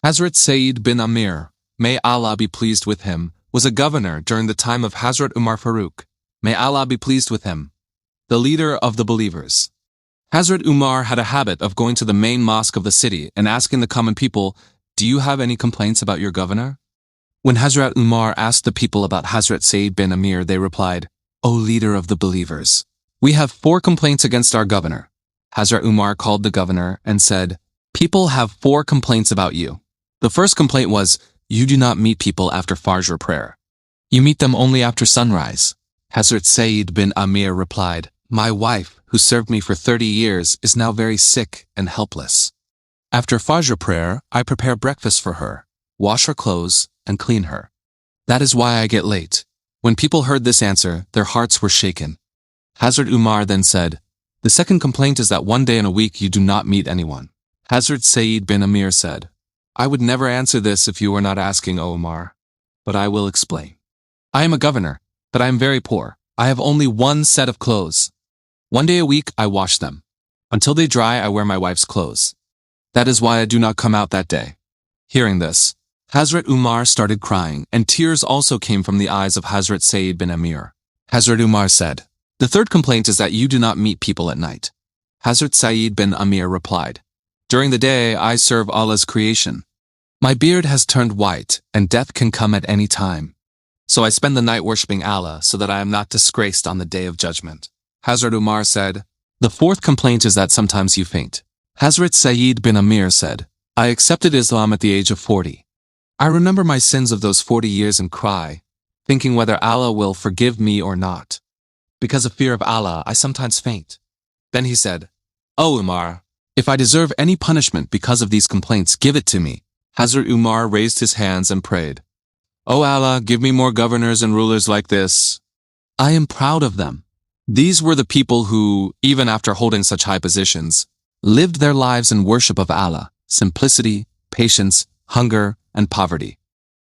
Hazrat Sayyid bin Amir, may Allah be pleased with him, was a governor during the time of Hazrat Umar Farooq, may Allah be pleased with him, the leader of the believers. Hazrat Umar had a habit of going to the main mosque of the city and asking the common people, "Do you have any complaints about your governor?" When Hazrat Umar asked the people about Hazrat Sayyid bin Amir, they replied, "O leader of the believers, we have 4 complaints against our governor." Hazrat Umar called the governor and said, "People have 4 complaints about you. The first complaint was, you do not meet people after Fajr prayer. You meet them only after sunrise." Hazrat Sayyid bin Amir replied, "My wife, who served me for 30 years, is now very sick and helpless. After Fajr prayer, I prepare breakfast for her, wash her clothes, and clean her. That is why I get late." When people heard this answer, their hearts were shaken. Hazrat Umar then said, "The second complaint is that one day in a week you do not meet anyone." Hazrat Sayyid bin Amir said, "I would never answer this if you were not asking, O Umar, but I will explain. I am a governor, but I am very poor. I have only 1 set of clothes. 1 day a week I wash them. Until they dry, I wear my wife's clothes. That is why I do not come out that day." Hearing this, Hazrat Umar started crying, and tears also came from the eyes of Hazrat Sayyid bin Amir. Hazrat Umar said, "The third complaint is that you do not meet people at night." Hazrat Sayyid bin Amir replied, "During the day I serve Allah's creation. My beard has turned white, and death can come at any time. So I spend the night worshipping Allah so that I am not disgraced on the day of judgment." Hazrat Umar said, "The fourth complaint is that sometimes you faint." Hazrat Sayyid bin Amir said, "I accepted Islam at the age of 40. I remember my sins of those 40 years and cry, thinking whether Allah will forgive me or not. Because of fear of Allah, I sometimes faint." Then he said, "O Umar, if I deserve any punishment because of these complaints, give it to me." Hazrat Umar raised his hands and prayed, "O Allah, give me more governors and rulers like this. I am proud of them." These were the people who, even after holding such high positions, lived their lives in worship of Allah, simplicity, patience, hunger, and poverty.